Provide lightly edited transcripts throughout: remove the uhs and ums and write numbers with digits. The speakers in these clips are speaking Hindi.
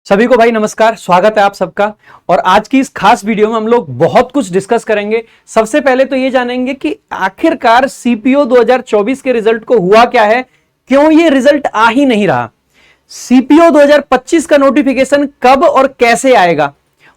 सभी को भाई नमस्कार, स्वागत है आप सबका। और आज की इस खास वीडियो में हम लोग बहुत कुछ डिस्कस करेंगे। सबसे पहले तो ये जानेंगे कि आखिरकार सीपीओ 2024 के रिजल्ट को हुआ क्या है, क्यों ये रिजल्ट आ ही नहीं रहा, सीपीओ 2025 का नोटिफिकेशन कब और कैसे आएगा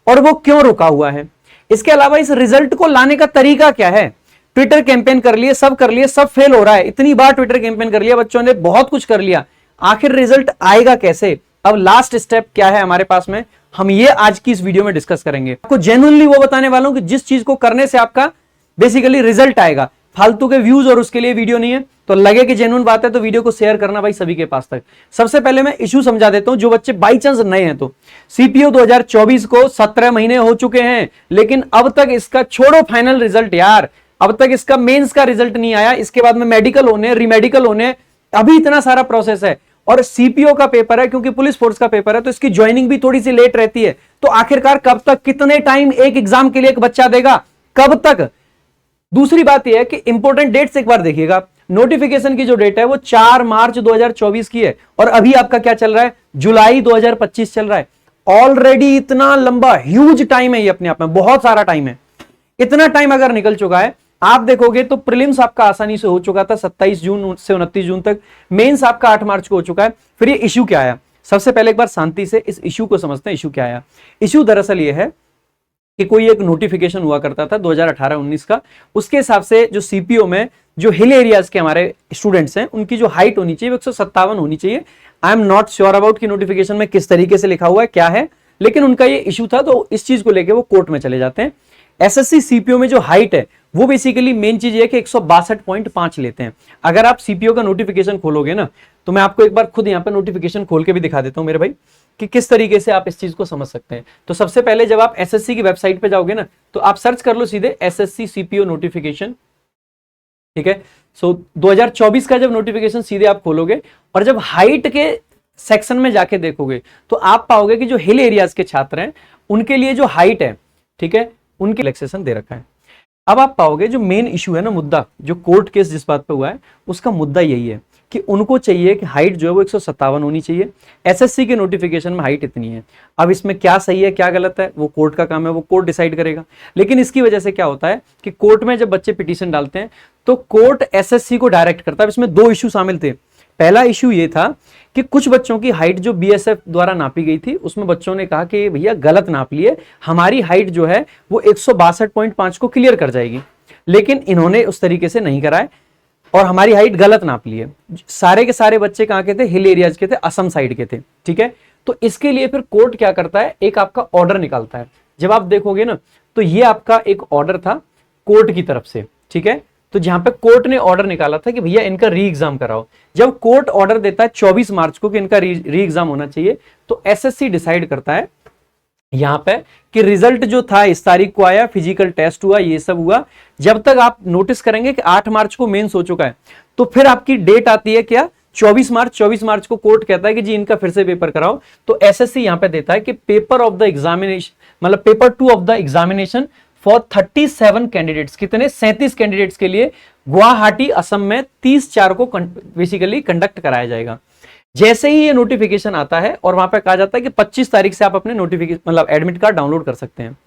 और वो क्यों रुका हुआ है। इसके अलावा इस रिजल्ट को लाने का तरीका क्या है। ट्विटर कैंपेन कर लिए, सब कर लिए, सब फेल हो रहा है। इतनी बार ट्विटर कैंपेन कर लिया, बच्चों ने बहुत कुछ कर लिया, आखिर रिजल्ट आएगा कैसे, अब लास्ट स्टेप क्या है हमारे पास में, हम ये आज की इस वीडियो में डिस्कस करेंगे। आपको जेन्युइनली वो बताने वाला हूं कि जिस चीज को करने से आपका बेसिकली रिजल्ट आएगा। फालतू के व्यूज और उसके लिए वीडियो नहीं है, तो लगे कि जेन्युइन बात है तो वीडियो को शेयर करना भाई सभी के पास तक। सबसे पहले मैं इशू समझा देता हूं, जो बच्चे बाई चांस नए हैं तो सीपीओ 2024 को 17 महीने हो चुके हैं, लेकिन अब तक इसका छोड़ो फाइनल रिजल्ट यार, अब तक इसका मेंस का रिजल्ट नहीं आया। इसके बाद में मेडिकल होने, रीमेडिकल होने, अभी इतना सारा प्रोसेस है। और सीपीओ का पेपर है, क्योंकि पुलिस फोर्स का पेपर है, तो इसकी ज्वाइनिंग भी थोड़ी सी लेट रहती है। तो आखिरकार कब तक, कितने टाइम एक एग्जाम के लिए एक बच्चा देगा, कब तक। दूसरी बात यह है कि इंपॉर्टेंट डेट्स एक बार देखिएगा। नोटिफिकेशन की जो डेट है वो 4 मार्च 2024 की है, और अभी आपका क्या चल रहा है, जुलाई 2025 चल रहा है। ऑलरेडी इतना लंबा ह्यूज टाइम है, ये अपने आप में बहुत सारा टाइम है। इतना टाइम अगर निकल चुका है, आप देखोगे तो प्रीलिम्स आपका आसानी से हो चुका था 27 जून से 29 जून तक, मेंस आपका 8 मार्च को हो चुका है। फिर ये इश्यू क्या आया, सबसे पहले एक बार शांति से इस इश्यू को समझते हैं। इश्यू क्या आया, इश्यू दरअसल ये है कि कोई एक नोटिफिकेशन हुआ करता था 2018-19 का, उसके हिसाब से जो सीपीओ में जो हिल एरियाज के हमारे स्टूडेंट्स हैं, उनकी जो हाइट होनी चाहिए वो 157 होनी चाहिए। I am not sure about कि नोटिफिकेशन में किस तरीके से लिखा हुआ है, क्या है, लेकिन उनका ये इश्यू था, तो इस चीज को लेकर वो कोर्ट में चले जाते हैं। एसएससी सीपीओ में जो हाइट है वो बेसिकली मेन चीज है कि 162.5 लेते हैं। अगर आप सीपीओ का नोटिफिकेशन खोलोगे ना, तो मैं आपको एक बार खुद यहां पर नोटिफिकेशन खोल के भी दिखा देता हूं मेरे भाई, कि किस तरीके से आप इस चीज को समझ सकते हैं। तो सबसे पहले जब आप एसएससी की वेबसाइट पे जाओगे ना, तो आप सर्च कर लो सीधे एसएससी सीपीओ नोटिफिकेशन, ठीक है। सो 2024 का जब नोटिफिकेशन सीधे आप खोलोगे और जब हाइट के सेक्शन में जाके देखोगे, तो आप पाओगे कि जो हिल एरियाज के छात्र हैं उनके लिए जो हाइट है, ठीक है, उनके रिलैक्सेशन दे रखा है। अब आप पाओगे जो मेन इशू है ना, मुद्दा, जो कोर्ट केस जिस बात पे हुआ है, उसका मुद्दा यही है कि उनको चाहिए कि हाइट जो है वो 157 होनी चाहिए। एसएससी के नोटिफिकेशन में हाइट इतनी है। अब इसमें क्या सही है क्या गलत है, वो कोर्ट का काम है, वो कोर्ट डिसाइड करेगा। लेकिन इसकी वजह से क्या होता है कि कोर्ट में जब बच्चे पिटीशन डालते हैं तो कोर्ट एसएससी को डायरेक्ट करता है। इसमें दो इशू शामिल थे। पहला इशू ये था कि कुछ बच्चों की हाइट जो बीएसएफ द्वारा नापी गई थी, उसमें बच्चों ने कहा कि भैया गलत नाप लिए, हमारी हाइट जो है वो 162.5 को क्लियर कर जाएगी, लेकिन इन्होंने उस तरीके से नहीं कराए और हमारी हाइट गलत नाप ली है। सारे के सारे बच्चे कहां के थे, हिल एरियाज के थे, असम साइड के थे, ठीक है। तो इसके लिए फिर कोर्ट क्या करता है, एक आपका ऑर्डर निकालता है। जब आप देखोगे ना, तो ये आपका एक ऑर्डर था कोर्ट की तरफ से, ठीक है। तो जहां पे कोर्ट ने ऑर्डर निकाला था कि भैया इनका री एग्जाम कराओ, जब कोर्ट ऑर्डर देता है 24 मार्च को कि इनका री एग्जाम होना चाहिए, तो एसएससी डिसाइड करता है यहां पे कि रिजल्ट जो था इस तारीख को आया, फिजिकल टेस्ट हुआ, ये सब हुआ। जब तक आप नोटिस करेंगे कि 8 मार्च को मेंस हो चुका है, तो फिर आपकी डेट आती है क्या, 24 मार्च। 24 मार्च को कोर्ट कहता है कि जी इनका फिर से पेपर कराओ। तो एसएससी यहां पे देता है कि पेपर ऑफ द एग्जामिनेशन, मतलब paper 2 of the examination for 37 candidates, कितने, 37 कैंडिडेट्स के लिए गुवाहाटी असम में 30/4 को बेसिकली कंडक्ट कराया जाएगा। जैसे ही ये नोटिफिकेशन आता है और वहां पे कहा जाता है कि 25 तारीख से आप अपने नोटिफिकेशन मतलब एडमिट कार्ड डाउनलोड कर सकते हैं।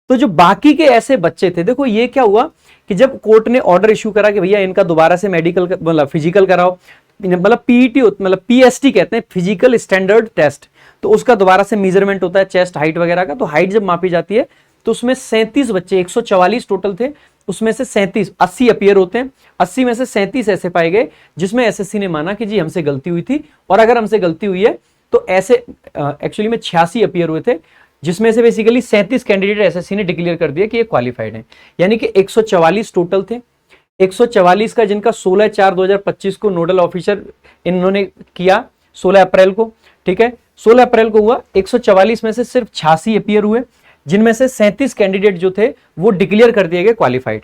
तो जो बाकी के ऐसे बच्चे थे, देखो ये क्या हुआ कि जब कोर्ट ने ऑर्डर इश्यू करा कि भैया इनका दोबारा से मेडिकल मतलब फिजिकल कराओ, मतलब पीईटी मतलब पीएसटी कहते हैं, फिजिकल स्टैंडर्ड टेस्ट, तो उसका दोबारा से मेजरमेंट होता है चेस्ट हाइट वगैरह का। तो हाइट जब मापी जाती है तो उसमें 37 बच्चे, 144 टोटल थे, उसमें से 37, 80 अपीयर होते हैं, 80 में से 37 ऐसे पाए गए जिसमें एसएससी ने माना कि जी हमसे गलती हुई थी, और अगर हमसे गलती हुई है तो ऐसे एक्चुअली में 86 अपीयर हुए थे, जिसमें से बेसिकली 37 कैंडिडेट एसएससी ने डिक्लेयर कर दिया कि ये क्वालिफाइड है। यानी कि 144 टोटल थे। 144 का जिनका 16/4/2025 को नोडल ऑफिसर इन्होंने किया 16 अप्रैल को, ठीक है, 16 अप्रैल को हुआ। 144 में से सिर्फ 86 अपीयर हुए, जिनमें से 37 कैंडिडेट जो थे वो डिक्लेयर कर दिए गए क्वालिफाइड।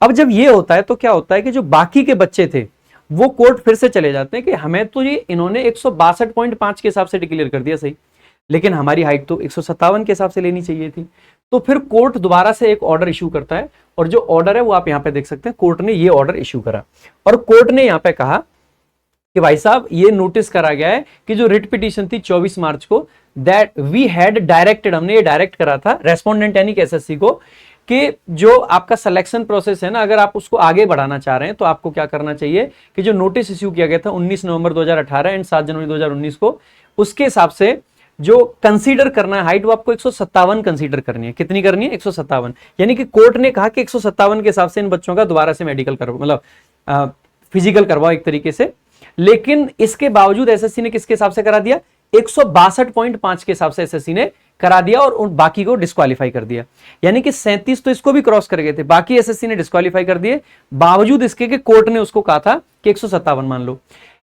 अब जब ये होता है तो क्या होता है कि जो बाकी के बच्चे थे वो कोर्ट फिर से चले जाते हैं कि हमें तो ये इन्होंने 162.5 के हिसाब से डिक्लेयर कर दिया सही, लेकिन हमारी हाइट तो 157 के हिसाब से लेनी चाहिए थी। तो फिर कोर्ट दोबारा से एक ऑर्डर इश्यू करता है, और जो ऑर्डर है वो आप यहां पे देख सकते हैं, कोर्ट ने ये ऑर्डर इश्यू करा और कोर्ट ने यहां पे कहा कि भाई साहब ये नोटिस करा गया है कि जो रिट पिटीशन थी 24 मार्च को, दैट वी हैड डायरेक्टेड, हमने ये डायरेक्ट करा था रेस्पोंडेंट यानी कि एसएससी को, कि जो आपका सिलेक्शन प्रोसेस है ना, अगर आप उसको आगे बढ़ाना चाह रहे हैं तो आपको क्या करना चाहिए कि जो नोटिस इश्यू किया गया था 19 नवंबर 2018 एंड 7 जनवरी 2019 को, उसके हिसाब से जो कंसीडर करना है हाइट, वो आपको 157 कंसीडर करनी है। कितनी करनी है? 157। यानी कि कोर्ट ने कहा कि 157 के हिसाब से इन बच्चों का दोबारा से मेडिकल करवाओ, मतलब फिजिकल करवाओ एक तरीके से। लेकिन इसके बावजूद एसएससी ने किसके हिसाब से करा दिया? 162.5 के हिसाब से एसएससी ने करा दिया और उन बाकी को डिस्क्वालीफाई कर दिया। यानी कि 37 तो इसको भी क्रॉस कर गए थे, बाकी एसएससी ने डिस्क्वालीफाई कर दिए, बावजूद इसके कि कोर्ट ने उसको कहा था कि 157 मान लो।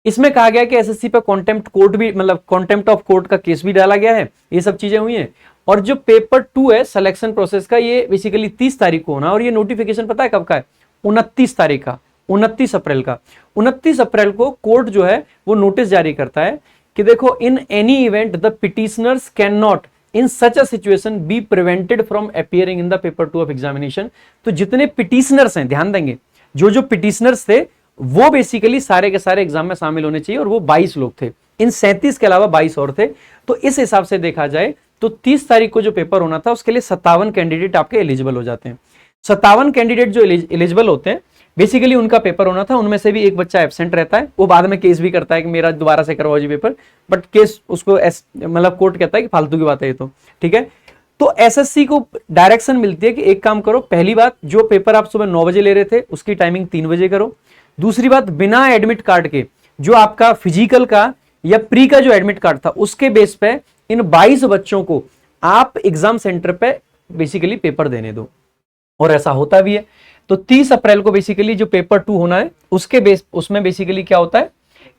इसमें कहा गया कि एसएससी पे कॉन्टेम्प्ट कोर्ट भी, मतलब कॉन्टेम्प्ट ऑफ कोर्ट का केस भी डाला गया है। ये सब चीजें हुई हैं। और जो पेपर 2 है सिलेक्शन प्रोसेस का, ये बेसिकली 30 तारीख को होना, और ये नोटिफिकेशन पता है कब का है? 29 तारीख का, 29 अप्रैल का। 29 अप्रैल को कोर्ट जो है वो नोटिस जारी करता है कि देखो, in any event the petitioners can not in such a situation be prevented from appearing in the paper 2 of examination. तो जितने पिटिशनर्स हैं, ध्यान देंगे, जो पिटिशनर्स थे वो बेसिकली सारे के सारे एग्जाम में शामिल होने चाहिए, और वो 22 लोग थे। इन 37 के अलावा 22 और थे। तो इस हिसाब से देखा जाए तो 30 तारीख को जो पेपर होना था उसके लिए 57 कैंडिडेट आपके एलिजिबल हो जाते हैं। 57 कैंडिडेट जो एलिजिबल होते हैं, बेसिकली उनका पेपर होना था। उनमें से भी एक बच्चा एब्सेंट रहता है, वो बाद में केस भी करता है कि मेरा दोबारा से करवाओ जी पेपर, बट केस उसको मतलब कोर्ट कहता है कि फालतू की बात है ये, तो ठीक है। तो एसएससी को डायरेक्शन मिलती है कि एक काम करो, पहली बात, जो पेपर आप सुबह 9 बजे ले रहे थे उसकी टाइमिंग 3 बजे करो। दूसरी बात, बिना एडमिट कार्ड के जो आपका फिजिकल का या प्री का जो एडमिट कार्ड था उसके बेस पे इन 22 बच्चों को आप एग्जाम सेंटर पे बेसिकली पेपर देने दो, और ऐसा होता भी है। तो 30 अप्रैल को बेसिकली जो पेपर 2 होना है उसके बेस, उसमें बेसिकली क्या होता है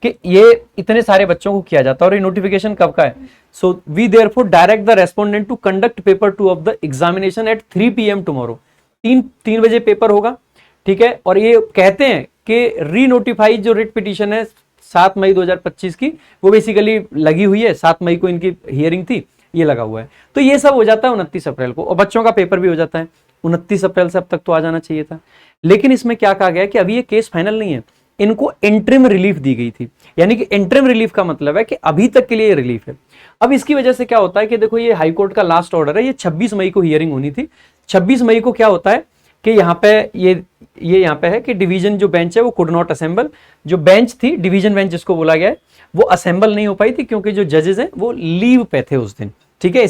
कि ये इतने सारे बच्चों को किया जाता है। और ये नोटिफिकेशन कब का है? So we therefore direct the respondent to conduct paper 2 of the examination at 3 PM tomorrow. 3 बजे पेपर होगा, ठीक है। और ये कहते हैं कि री नोटिफाई जो रिट पिटीशन है 7 मई 2025 की, वो बेसिकली लगी हुई है। 7 मई को इनकी हियरिंग थी, ये लगा हुआ है। तो ये सब हो जाता है 29 अप्रैल को, और बच्चों का पेपर भी हो जाता है 29 अप्रैल से। अब तक तो आ जाना चाहिए था। लेकिन इसमें क्या कहा गया कि अभी ये केस फाइनल नहीं है, इनको इंटरिम रिलीफ दी गई थी। यानी कि इंटरिम रिलीफ का मतलब है कि अभी तक के लिए रिलीफ है। अब इसकी वजह से क्या होता है कि देखो, ये हाईकोर्ट का लास्ट ऑर्डर है, ये 26 मई को हियरिंग होनी थी। 26 मई को क्या होता है कि यहाँ पे ये यहाँ पे है कि डिवीजन जो बेंच है वो कुड नॉट असेंबल। जो बेंच थी, डिवीजन बेंच जिसको बोला गया है, वो असेंबल नहीं हो पाई थी क्योंकि जो जजेस हैं वो लीव पे थे उस दिन, ठीक है।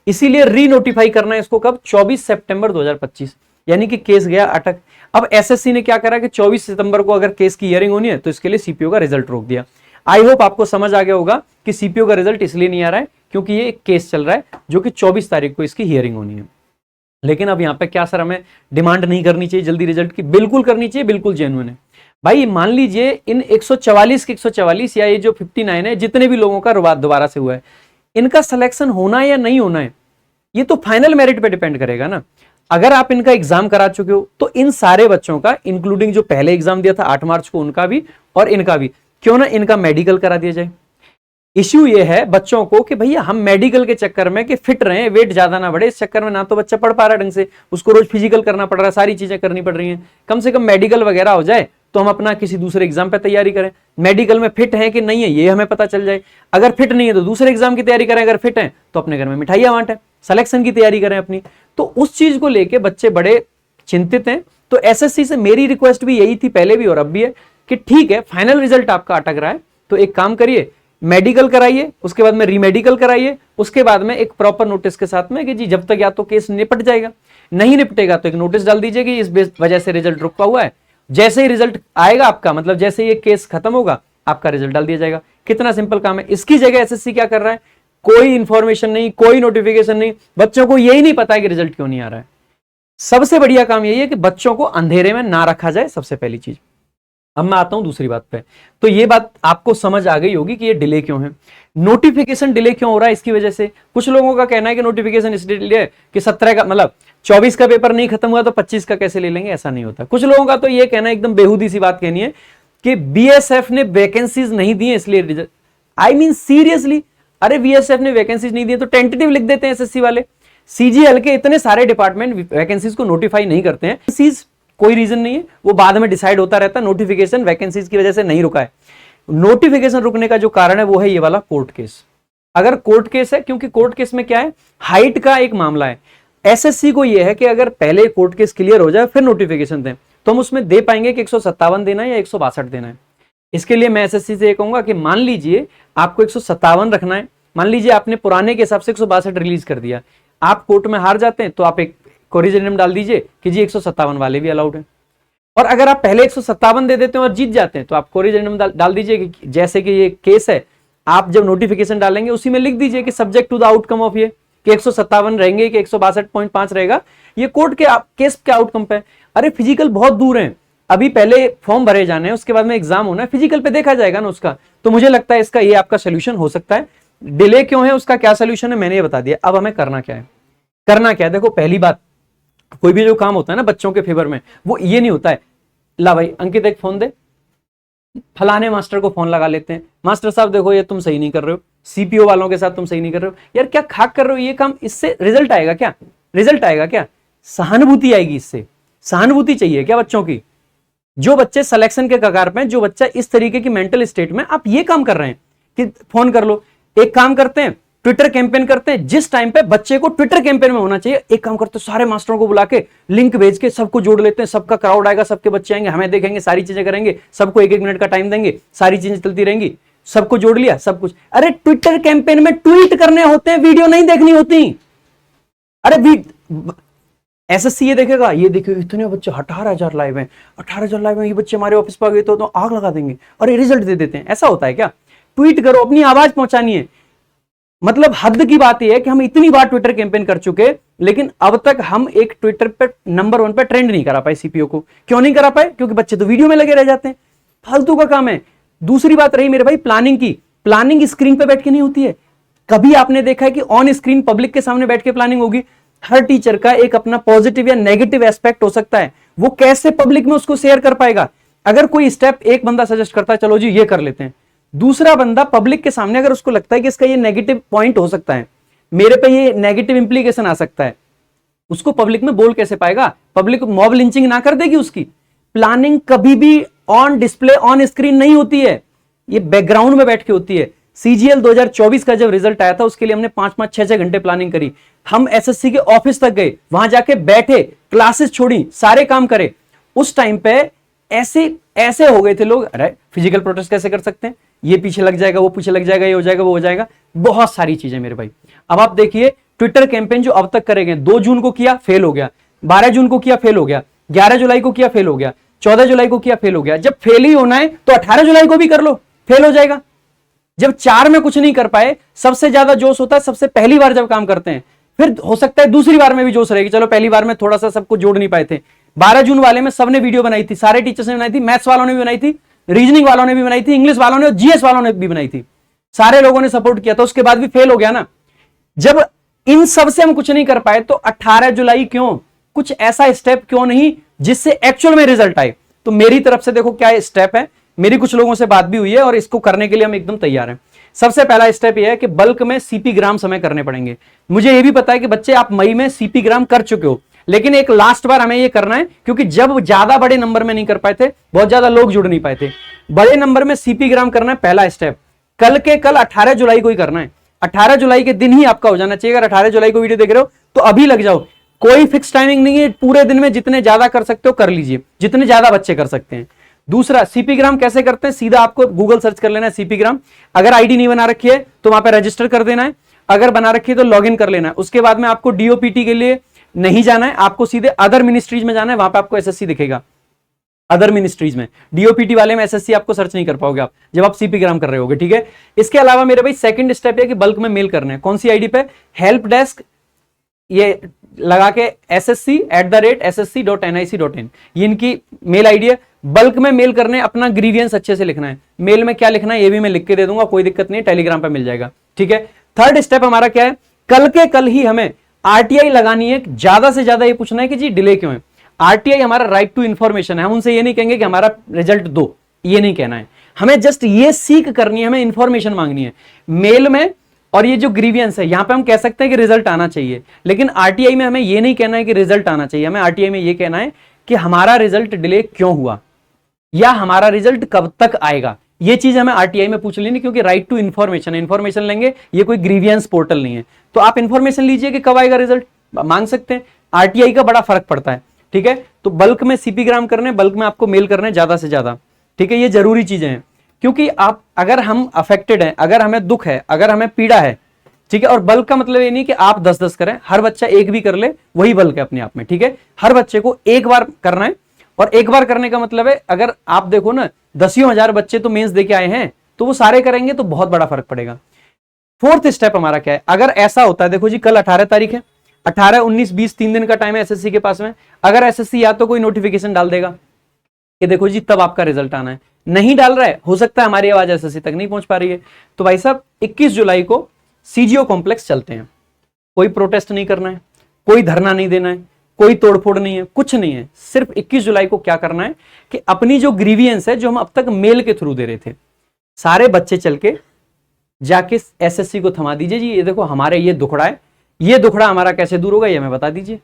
इसीलिए री नोटिफाई करना है इसको कब? 24 सितंबर 2025। यानी कि केस गया अटक। अब एसएससी ने क्या करा कि 24 सितंबर को अगर केस की हियरिंग होनी है तो इसके लिए सीपीओ का रिजल्ट रोक दिया। आई होप आपको समझ आ गया होगा कि सीपीओ का रिजल्ट इसलिए नहीं आ रहा है क्योंकि ये एक केस चल रहा है जो कि 24 तारीख को इसकी हियरिंग होनी है। लेकिन अब यहाँ पे क्या सर, हमें डिमांड नहीं करनी चाहिए जल्दी रिजल्ट की? बिल्कुल करनी चाहिए, बिल्कुल जेन्युइन है भाई। मान लीजिए इन 144 के 144 या ये जो 59 है, जितने भी लोगों का दोबारा से हुआ है, इनका सिलेक्शन होना है या नहीं होना है, ये तो फाइनल मेरिट पे डिपेंड करेगा ना। अगर आप इनका एग्जाम करा चुके हो तो इन सारे बच्चों का, इंक्लूडिंग जो पहले एग्जाम दिया था 8 मार्च को, उनका भी और इनका भी, क्यों ना इनका मेडिकल करा दिया जाए। इश्यू ये है बच्चों को कि भैया हम मेडिकल के चक्कर में कि फिट रहे, वेट ज्यादा ना बढ़े, इस चक्कर में ना तो बच्चा पढ़ पा रहा ढंग से, उसको रोज फिजिकल करना पड़ रहा है, सारी चीजें करनी पड़ रही हैं। कम से कम मेडिकल वगैरह हो जाए तो हम अपना किसी दूसरे एग्जाम पे तैयारी करें। मेडिकल में फिट है कि नहीं है ये हमें पता चल जाए। अगर फिट नहीं है तो दूसरे एग्जाम की तैयारी करें, अगर फिट है तो अपने घर में मिठाइयां बांटें, सिलेक्शन की तैयारी करें अपनी। तो उस चीज को लेके बच्चे बड़े चिंतित हैं। तो एसएससी से मेरी रिक्वेस्ट भी यही थी, पहले भी और अब भी है, कि ठीक है फाइनल रिजल्ट आपका अटक रहा है तो एक काम करिए, मेडिकल कराइए, उसके बाद में रीमेडिकल कराइए, उसके बाद में एक प्रॉपर नोटिस के साथ में कि जी जब तक या तो केस निपट जाएगा, नहीं निपटेगा तो एक नोटिस डाल दीजिए कि इस वजह से रिजल्ट रुका हुआ है। जैसे ही रिजल्ट आएगा आपका, मतलब जैसे ये केस खत्म होगा, आपका रिजल्ट डाल दिया जाएगा। कितना सिंपल काम है। इसकी जगह एसएससी क्या कर रहा है? कोई इंफॉर्मेशन नहीं, कोई नोटिफिकेशन नहीं, बच्चों को यही नहीं पता है कि रिजल्ट क्यों नहीं आ रहा है। सबसे बढ़िया काम यही है कि बच्चों को अंधेरे में ना रखा जाए, सबसे पहली चीज। अब मैं आता हूं दूसरी बात पे। तो ये बात आपको समझ आ गई होगी कि ये डिले क्यों है, नोटिफिकेशन डिले क्यों हो रहा है। इसकी वजह से कुछ लोगों का कहना है कि नोटिफिकेशन इसलिए डिले है कि 17 का, मतलब 24 का पेपर नहीं खत्म हुआ तो 25 का कैसे ले लेंगे, ऐसा नहीं होता। कुछ लोगों का तो ये कहना है, एकदम बेहूदी सी बात कहनी है कि बीएसएफ ने वैकेंसीज नहीं दी है इसलिए रिजल्ट। आई मीन सीरियसली, अरे बीएसएफ ने वैकेंसीज नहीं दी तो टेंटेटिव लिख देते हैं एसएससी वाले। सीजीएल के इतने सारे डिपार्टमेंट वैकेंसीज को नोटिफाई नहीं करते हैं, कोई रीजन नहीं है, वो बाद में डिसाइड होता रहता है। नोटिफिकेशन वैकेंसीज की वजह से नहीं रुका है। नोटिफिकेशन रुकने का जो कारण है वो है ये वाला कोर्ट केस। अगर कोर्ट केस है, क्योंकि कोर्ट केस में क्या है, हाइट का एक मामला है। एसएससी को ये है कि अगर पहले कोर्ट केस क्लियर हो जाए फिर नोटिफिकेशन दें, तो हम उसमें दे पाएंगे कि 157 देना है या 162 देना है। इसके लिए मैं एसएससी से ये कहूंगा कि मान लीजिए आपको 157 रखना है, मान लीजिए आपने पुराने के हिसाब से 162 रिलीज कर दिया, आप कोर्ट में हार जाते हैं तो आप एक कोरिजेंडम डाल दीजिए कि जी 157 वाले भी अलाउड है। और अगर आप पहले 157 दे देते हैं और जीत जाते हैं तो आप कोरिजेंडम डाल दीजिए कि जैसे कि ये केस है, आप जब नोटिफिकेशन डालेंगे उसी में लिख दीजिए कि subject to the outcome of ये, कि 157 रहेंगे कि 162.5 रहेगा, ये कोर्ट के केस के आउटकम पे। अरे फिजिकल बहुत दूर है, अभी पहले फॉर्म भरे जाने हैं, उसके बाद में एग्जाम होना है, फिजिकल पे देखा जाएगा ना उसका। तो मुझे लगता है इसका ये आपका सोल्यूशन हो सकता है। डिले क्यों है, उसका क्या सोल्यूशन है, मैंने ये बता दिया। अब हमें करना क्या है, करना क्या है, देखो पहली बात, कोई भी जो काम होता है ना बच्चों के फेवर में, वो ये नहीं होता है ला भाई अंकित एक फोन दे, फलाने मास्टर को फोन लगा लेते हैं, मास्टर साहब देखो ये तुम सही नहीं कर रहे हो, सीपीओ वालों के साथ तुम सही नहीं कर रहे हो, यार क्या खाक कर रहे हो ये काम, इससे रिजल्ट आएगा क्या, रिजल्ट आएगा क्या, सहानुभूति आएगी इससे, सहानुभूति चाहिए क्या बच्चों की। जो बच्चे सिलेक्शन के कगार पे हैं, जो बच्चा इस तरीके की मेंटल स्टेट में, आप ये काम कर रहे हैं कि फोन कर लो। एक काम करते हैं, ट्विटर कैंपेन करते हैं, जिस टाइम पे बच्चे को ट्विटर कैंपेन में होना चाहिए, एक काम करते हैं सारे मास्टरों को बुला के लिंक भेज के सबको जोड़ लेते हैं, सबका क्राउड आएगा, सबके बच्चे आएंगे, हमें देखेंगे, सारी चीजें करेंगे, सबको 1-1 मिनट का टाइम देंगे, सारी चीजें चलती रहेंगी, सबको जोड़ लिया, सब कुछ। अरे ट्विटर कैंपेन में ट्वीट करने होते हैं, वीडियो नहीं देखनी होती। अरे एसएससी ये देखेगा, ये देखिए इतने बच्चे 18,000 लाइव हैं, 18,000 लाइव हैं, ये बच्चे हमारे ऑफिस पर आ गए तो आग लगा देंगे, अरे रिजल्ट दे देते हैं। ऐसा होता है क्या, ट्वीट करो, अपनी आवाज पहुंचानी है। मतलब हद की बात यह है कि हम इतनी बार ट्विटर कैंपेन कर चुके, लेकिन अब तक हम एक ट्विटर पे नंबर 1 पे ट्रेंड नहीं करा पाए सीपीओ को। क्यों नहीं करा पाए, क्योंकि बच्चे तो वीडियो में लगे रह जाते हैं, फालतू का काम है। दूसरी बात रही मेरे भाई प्लानिंग की, प्लानिंग स्क्रीन पे बैठ के नहीं होती है। कभी आपने देखा है कि ऑन स्क्रीन पब्लिक के सामने बैठ के प्लानिंग होगी। हर टीचर का एक अपना पॉजिटिव या नेगेटिव एस्पेक्ट हो सकता है, वो कैसे पब्लिक में उसको शेयर कर पाएगा। अगर कोई स्टेप एक बंदा सजेस्ट करता है, चलो जी ये कर लेते हैं, दूसरा बंदा पब्लिक के सामने अगर उसको लगता है कि इसका ये नेगेटिव पॉइंट हो सकता है, मेरे पे ये नेगेटिव इंप्लीकेशन आ सकता है, उसको पब्लिक में बोल कैसे पाएगा, पब्लिक मॉब लिंचिंग ना कर देगी उसकी। प्लानिंग कभी भी ऑन डिस्प्ले ऑन स्क्रीन नहीं होती है, ये बैकग्राउंड में बैठ के होती है। सीजीएल 2024 का जब रिजल्ट आया था उसके लिए हमने 5-5, 6-6 घंटे प्लानिंग करी। हम एसएससी के ऑफिस तक गए, वहां जाके बैठे, क्लासेस छोड़ी, सारे काम करे। उस टाइम पे ऐसे हो गए थे लोग, अरे फिजिकल प्रोटेस्ट कैसे कर सकते हैं, ये पीछे लग जाएगा, वो पीछे लग जाएगा, ये हो जाएगा, वो हो जाएगा, बहुत सारी चीजें मेरे भाई। अब आप देखिए ट्विटर कैंपेन जो अब तक करेंगे, 2 जून को किया फेल हो गया, 12 जून को किया फेल हो गया, 11 जुलाई को किया फेल हो गया, 14 जुलाई को किया फेल हो गया। जब फेल ही होना है तो 18 जुलाई को भी कर लो, फेल हो जाएगा। जब 4 में कुछ नहीं कर पाए, सबसे ज्यादा जोश होता है सबसे पहली बार जब काम करते हैं, फिर हो सकता है दूसरी बार में भी जोश रहेगी, चलो पहली बार में थोड़ा सा सबको जोड़ नहीं पाए थे। 12 जून वाले में सबने वीडियो बनाई थी, सारे टीचर्स ने बनाई थी, मैथ्स वालों ने भी बनाई थी, रीजनिंग वालों ने भी बनाई थी, इंग्लिश वालों ने और जीएस वालों ने भी बनाई थी, सारे लोगों ने सपोर्ट किया था, उसके बाद भी फेल हो गया ना। जब इन सब से हम कुछ नहीं कर पाए तो 18 जुलाई क्यों, कुछ ऐसा स्टेप क्यों नहीं जिससे एक्चुअल में रिजल्ट आए। तो मेरी तरफ से देखो क्या स्टेप है, मेरी कुछ लोगों से बात भी हुई है और इसको करने के लिए हम एकदम तैयार हैं। सबसे पहला स्टेप यह है कि बल्क में सीपी ग्राम समय करने पड़ेंगे। मुझे यह भी पता है कि बच्चे आप मई में सीपी ग्राम कर चुके हो, लेकिन एक लास्ट बार हमें यह करना है, क्योंकि जब ज्यादा बड़े नंबर में नहीं कर पाए थे, बहुत ज्यादा लोग जुड़ नहीं पाए थे, बड़े नंबर में सीपी ग्राम करना है पहला स्टेप। कल 18 जुलाई को ही करना है, 18 जुलाई के दिन ही आपका हो जाना चाहिए। अगर 18 जुलाई को वीडियो देख रहे हो तो अभी लग जाओ, कोई फिक्स टाइमिंग नहीं है, पूरे दिन में जितने ज्यादा कर सकते हो कर लीजिए, जितने ज्यादा बच्चे कर सकते हैं। दूसरा, सीपी ग्राम कैसे करते हैं, सीधा आपको गूगल सर्च कर लेना है सीपी ग्राम। अगर आईडी नहीं बना रखी है तो वहां पे रजिस्टर कर देना है, अगर बना रखी है तो लॉगिन कर लेना है। उसके बाद में आपको डीओपीटी के लिए नहीं जाना है, आपको सीधे अदर मिनिस्ट्रीज में जाना है, वहां पे आपको एसएससी दिखेगा। अदर मिनिस्ट्रीज में, डीओपीटी वाले में एसएससी आपको सर्च नहीं कर पाओगे आप जब आप सीपी ग्राम कर रहे होगे, ठीक है। इसके अलावा मेरे भाई सेकंड स्टेप है कि बल्क में मेल करने हैं। कौन सी आईडी पे, हेल्प डेस्क ये लगा के ssc@ssc.nic.in, ये इनकी मेल आईडी है। बल्क में मेल करने, अपना ग्रीवियंस अच्छे से लिखना है, मेल में क्या लिखना है ये भी मैं लिख के दे दूंगा, कोई दिक्कत नहीं, टेलीग्राम पे मिल जाएगा, ठीक है। थर्ड स्टेप हमारा क्या है, कल के कल ही हमें आरटीआई लगानी है। ज्यादा से ज्यादा ये पूछना है कि जी डिले क्यों है। आरटीआई हमारा राइट टू इंफॉर्मेशन है, हम उनसे ये नहीं कहेंगे कि हमारा रिजल्ट दो, ये नहीं कहना है हमें, जस्ट ये सीख करनी है, हमें इंफॉर्मेशन मांगनी है मेल में। और ये जो ग्रीवियंस है, यहां पे हम कह सकते हैं कि रिजल्ट आना चाहिए, लेकिन आरटीआई में हमें ये नहीं कहना है कि रिजल्ट आना चाहिए, हमें आरटीआई में ये कहना है कि हमारा रिजल्ट डिले क्यों हुआ या हमारा रिजल्ट कब तक आएगा, ये चीज हमें आरटीआई में पूछ लेनी, क्योंकि राइट टू इन्फॉर्मेशन, इन्फॉर्मेशन लेंगे, ये कोई ग्रीवियंस पोर्टल नहीं है। तो आप इन्फॉर्मेशन लीजिए कि कब आएगा रिजल्ट, मांग सकते हैं। आरटीआई का बड़ा फर्क पड़ता है, ठीक है। तो बल्क में सीपी ग्राम करने, बल्क में आपको मेल करने ज्यादा से ज्यादा, ठीक है। ये जरूरी चीजें हैं, क्योंकि आप अगर हम अफेक्टेड हैं, अगर हमें दुख है, अगर हमें पीड़ा है, ठीक है। और बल्क का मतलब ये नहीं कि आप 10-10 करें, हर बच्चा एक भी कर ले वही बल्क है अपने आप में, ठीक है। हर बच्चे को एक बार करना है, और एक बार करने का मतलब है अगर आप देखो ना 10,000 बच्चे तो मेंस देके आए हैं, तो वो सारे करेंगे तो बहुत बड़ा फर्क पड़ेगा। फोर्थ स्टेप हमारा क्या है, अगर ऐसा होता है, देखो जी कल 18 तारीख है, 18, 19, 20 3 दिन का टाइम है एसएससी के पास में। अगर एसएससी या तो कोई नोटिफिकेशन डाल देगा कि देखो जी तब आपका रिजल्ट आना है, नहीं डाल रहा है, हो सकता है हमारी आवाज एसएससी तक नहीं पहुंच पा रही है, तो भाई साहब 21 जुलाई को सीजीओ कॉम्प्लेक्स चलते हैं। कोई प्रोटेस्ट नहीं करना है, कोई धरना नहीं देना है, कोई तोड़फोड़ नहीं है, कुछ नहीं है। सिर्फ 21 जुलाई को क्या करना है कि अपनी जो ग्रीवियंस है, जो हम अब तक मेल के थ्रू दे रहे थे, सारे बच्चे चल के जाके एसएससी को थमा दीजिए जी, ये देखो हमारे ये दुखड़ा है, ये दुखड़ा हमारा कैसे दूर होगा ये हमें बता दीजिए।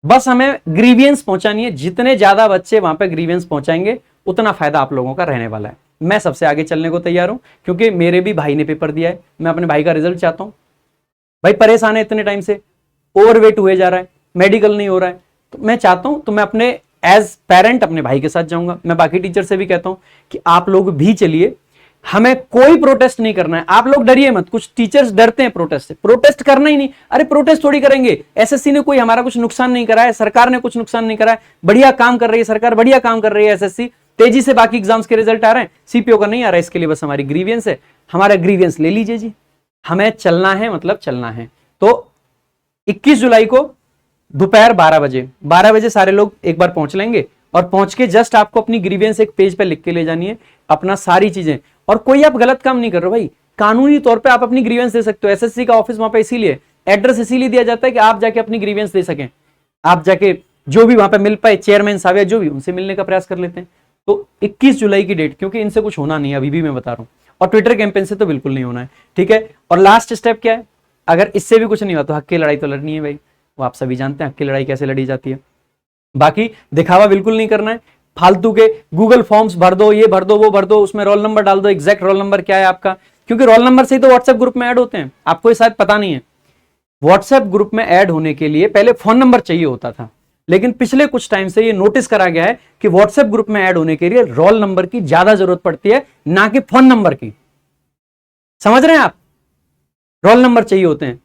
बस हमें ग्रीवियंस पहुंचानी है। जितने ज्यादा बच्चे वहां पे ग्रीवियंस पहुंचाएंगे उतना फायदा आप लोगों का रहने वाला है। मैं सबसे आगे चलने को तैयार हूं, क्योंकि मेरे भी भाई ने पेपर दिया है, मैं अपने भाई का रिजल्ट चाहता हूं। भाई परेशान है इतने टाइम से, ओवरवेट हुए जा रहा है, मेडिकल नहीं हो रहा है, तो मैं चाहता हूं, तो मैं अपने एज पेरेंट अपने भाई के साथ जाऊंगा। मैं बाकी टीचर से भी कहता हूं कि आप लोग भी चलिए, हमें कोई प्रोटेस्ट नहीं करना है। आप लोग डरिए मत, कुछ टीचर्स डरते हैं प्रोटेस्ट से, प्रोटेस्ट करना ही नहीं। अरे प्रोटेस्ट थोड़ी करेंगे, एसएससी ने कोई हमारा कुछ नुकसान नहीं करा है, सरकार ने कुछ नुकसान नहीं करा है, बढ़िया काम कर रही है सरकार, बढ़िया काम कर रही है एसएससी, तेजी से बाकी एग्जाम्स के रिजल्ट आ रहे हैं, सीपीओ का नहीं आ रहा है। इसके लिए बस हमारी ग्रीवियंस है, हमारा ग्रीवियंस ले लीजिए जी, हमें चलना है, मतलब चलना है। तो 21 जुलाई को दोपहर 12 बजे सारे लोग एक बार पहुंच लेंगे, और पहुंच के जस्ट आपको अपनी ग्रीवियंस एक पेज पे लिख के ले जानी है, अपना सारी चीजें। और कोई आप गलत काम नहीं कर रहे भाई, कानूनी तौर पे आप अपनी ग्रीवियंस दे सकते हो। एसएससी का ऑफिस वहां पे इसीलिए, एड्रेस इसीलिए दिया जाता है कि आप जाके अपनी ग्रीवियंस दे सकें, आप जाके जो भी वहां पे मिल पाए, चेयरमैन साहब या जो भी, उनसे मिलने का प्रयास कर लेते हैं। तो 21 जुलाई की डेट, क्योंकि इनसे कुछ होना नहीं है, अभी भी मैं बता रहा हूं, और ट्विटर कैंपेन से तो बिल्कुल नहीं होना है, ठीक है। और लास्ट स्टेप क्या है, अगर इससे भी कुछ नहीं हुआ तो हक की लड़ाई तो लड़नी है भाई, वो आप सभी जानते हैं हक की लड़ाई कैसे लड़ी जाती है। बाकी दिखावा बिल्कुल नहीं करना है, फालतू के गूगल फॉर्म्स भर दो, ये भर दो, वो भर दो, उसमें रोल नंबर डाल दो, एग्जैक्ट रोल नंबर क्या है आपका, क्योंकि रोल नंबर से ही तो व्हाट्सएप ग्रुप में ऐड होते हैं। आपको ये शायद पता नहीं है, व्हाट्सएप ग्रुप में ऐड होने के लिए पहले फोन नंबर चाहिए होता था, लेकिन पिछले कुछ टाइम से ये नोटिस करा गया है कि व्हाट्सएप ग्रुप में ऐड होने के लिए रोल नंबर की ज्यादा जरूरत पड़ती है, ना कि फोन नंबर की। समझ रहे हैं आप, रोल नंबर चाहिए होते हैं।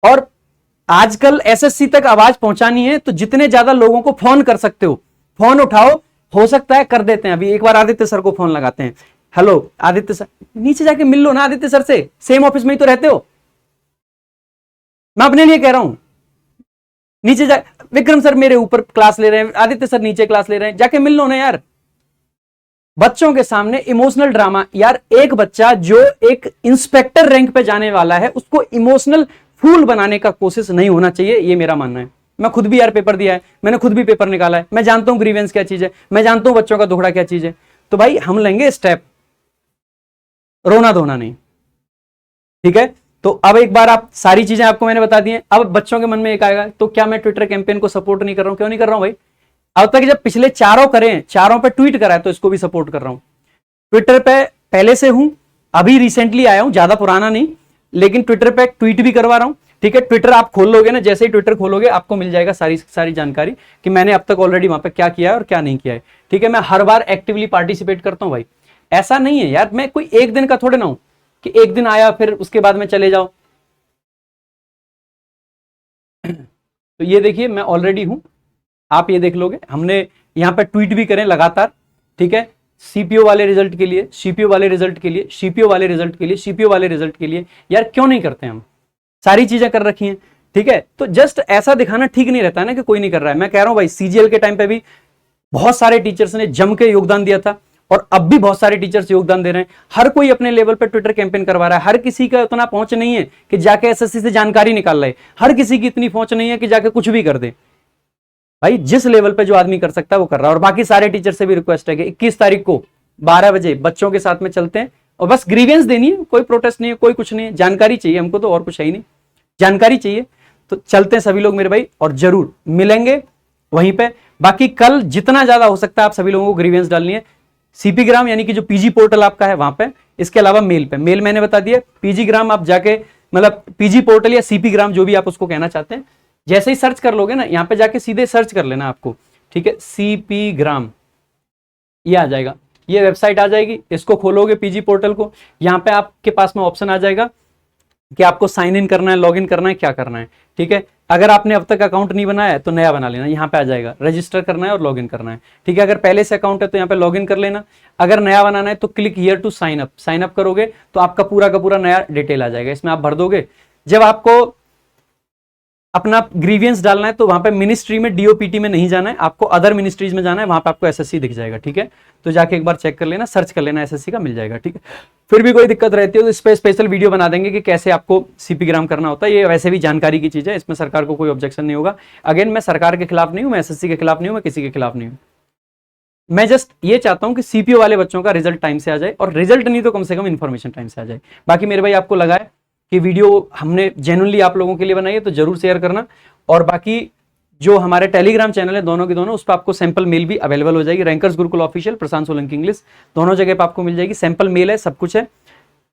और आजकल एसएससी तक आवाज पहुंचानी है तो जितने ज्यादा लोगों को फोन कर सकते हो, फोन उठाओ, हो सकता है कर देते हैं। अभी एक बार आदित्य सर को फोन लगाते हैं, हेलो आदित्य सर, नीचे जाके मिल लो ना आदित्य सर से, सेम ऑफिस में ही तो रहते हो, मैं अपने लिए कह रहा हूं। नीचे जा, विक्रम सर मेरे ऊपर क्लास ले रहे हैं, आदित्य सर नीचे क्लास ले रहे हैं, जाके मिल लो ना यार। बच्चों के सामने इमोशनल ड्रामा, यार एक बच्चा जो एक इंस्पेक्टर रैंक पे जाने वाला है, उसको इमोशनल फूल बनाने का कोशिश नहीं होना चाहिए, ये मेरा मानना है। मैं खुद भी यार पेपर दिया है, मैंने खुद भी पेपर निकाला है, मैं जानता हूं ग्रीवेंस क्या चीज है, मैं जानता हूं बच्चों का दुखड़ा क्या चीज है। तो भाई हम लेंगे स्टेप, रोना धोना नहीं, ठीक है। तो अब एक बार आप सारी चीजें आपको मैंने बता दी हैं। अब बच्चों के मन में एक आएगा, तो क्या मैं ट्विटर कैंपेन को सपोर्ट नहीं कर रहा हूं? क्यों नहीं कर रहा हूं भाई, अब तक जब पिछले चारों करें, चारों पे ट्वीट करा है, तो इसको भी सपोर्ट कर रहा हूं। ट्विटर पे पहले से हूं, अभी रिसेंटली आया हूं, ज्यादा पुराना नहीं, लेकिन ट्विटर पे ट्वीट भी करवा रहा हूं, ठीक है। ट्विटर आप खोल लोगे ना, जैसे ही ट्विटर खोलोगे आपको मिल जाएगा सारी जानकारी कि मैंने अब तक ऑलरेडी वहां पे क्या किया है और क्या नहीं किया है, ठीक है। मैं हर बार एक्टिवली पार्टिसिपेट करता हूं भाई, ऐसा नहीं है यार मैं कोई एक दिन का थोड़े ना हूं कि एक दिन आया फिर उसके बाद में चले जाओ। तो ये देखिए मैं ऑलरेडी हूं, आप ये देख लोगे, हमने यहां पे ट्वीट भी करें लगातार, ठीक है। सीपीओ वाले रिजल्ट के लिए, सीपीओ वाले रिजल्ट के लिए, सीपीओ वाले रिजल्ट के लिए, सीपीओ वाले रिजल्ट के लिए, यार क्यों नहीं करते हम, सारी चीजें कर रखी हैं, ठीक है। तो जस्ट ऐसा दिखाना ठीक नहीं रहता ना कि कोई नहीं कर रहा है। मैं कह रहा हूं भाई सीजीएल के टाइम पे भी बहुत सारे टीचर्स ने जम के योगदान दिया था, और अब भी बहुत सारे टीचर्स योगदान दे रहे हैं। हर कोई अपने लेवल पे ट्विटर कैंपेन करवा रहा है, हर किसी का उतना पहुंच नहीं है कि जाके एसएससी से जानकारी निकाल रहे, हर किसी की इतनी पहुंच नहीं है कि जाके कुछ भी कर दे। भाई जिस लेवल पे जो आदमी कर सकता है वो कर रहा है। और बाकी सारे टीचर से भी रिक्वेस्ट है कि 21 तारीख को 12 बजे बच्चों के साथ में चलते हैं, और बस ग्रीवेंस देनी है, कोई प्रोटेस्ट नहीं है, कोई कुछ नहीं है, जानकारी चाहिए हमको, तो और कुछ है ही नहीं, जानकारी चाहिए। तो चलते हैं सभी लोग मेरे भाई, और जरूर मिलेंगे वहीं पे। बाकी कल जितना ज्यादा हो सकता है आप सभी लोगों को ग्रीवेंस डालनी है, सीपी ग्राम यानी कि जो पीजी पोर्टल आपका है वहां पे, इसके अलावा मेल पे, मेल मैंने बता दिया, पीजी ग्राम आप जाके मतलब पीजी पोर्टल या सीपी ग्राम जो भी आप उसको कहना चाहते हैं, जैसे ही सर्च कर लोगे ना, यहाँ पे जाके सीधे सर्च कर लेना आपको, ठीक है, सीपी ग्राम, ये आ जाएगा, ये वेबसाइट आ जाएगी, इसको खोलोगे पीजी पोर्टल को, यहाँ पे आपके पास में ऑप्शन आ जाएगा कि आपको साइन इन करना है, लॉग इन करना है, क्या करना है, ठीक है। अगर आपने अब तक अकाउंट नहीं बनाया है तो नया बना लेना, यहाँ पे आ जाएगा रजिस्टर करना है और लॉग इन करना है, ठीक है। अगर पहले से अकाउंट है तो यहाँ पे लॉग इन कर लेना, अगर नया बनाना है तो click here to sign up, sign up करोगे तो आपका पूरा का पूरा नया डिटेल आ जाएगा, इसमें आप भर दोगे। जब आपको अपना ग्रीवियंस डालना है तो वहां पे मिनिस्ट्री में, डीओपीटी में नहीं जाना है, आपको अदर मिनिस्ट्रीज में जाना है, वहां पे आपको एसएससी दिख जाएगा, ठीक है। तो जाके एक बार चेक कर लेना, सर्च कर लेना, एसएससी का मिल जाएगा, ठीक है। फिर भी कोई दिक्कत रहती है तो इस पे स्पेशल वीडियो बना देंगे कि कैसे आपको सीपी ग्राम करना होता है, ये वैसे भी जानकारी की चीज है, इसमें सरकार को कोई ऑब्जेक्शन नहीं होगा। अगेन मैं सरकार के खिलाफ नहीं हूं, मैं एसएससी के खिलाफ नहीं हूं, मैं किसी के खिलाफ नहीं हूं, मैं जस्ट ये चाहता हूं कि सीपीओ वाले बच्चों का रिजल्ट टाइम से आ जाए, और रिजल्ट नहीं तो कम से कम इन्फॉर्मेशन टाइम से आ जाए। बाकी मेरे भाई आपको लगा है कि वीडियो हमने जेन्युइनली आप लोगों के लिए बनाई है तो जरूर शेयर करना, और बाकी जो हमारे टेलीग्राम चैनल है दोनों के दोनों, उस पर आपको सैंपल मेल भी अवेलेबल हो जाएगी, रैंकर्स गुरुकुल ऑफिशियल, प्रशांत सोलंकी इंग्लिश, दोनों जगह पर आपको मिल जाएगी, सैंपल मेल है, सब कुछ है।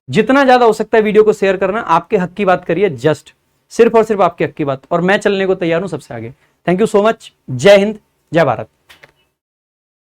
जितना ज्यादा हो सकता है वीडियो को शेयर करना, आपके हक की बात करिए, जस्ट सिर्फ और सिर्फ आपके हक की बात, और मैं चलने को तैयार हूं सबसे आगे। थैंक यू सो मच, जय हिंद, जय भारत।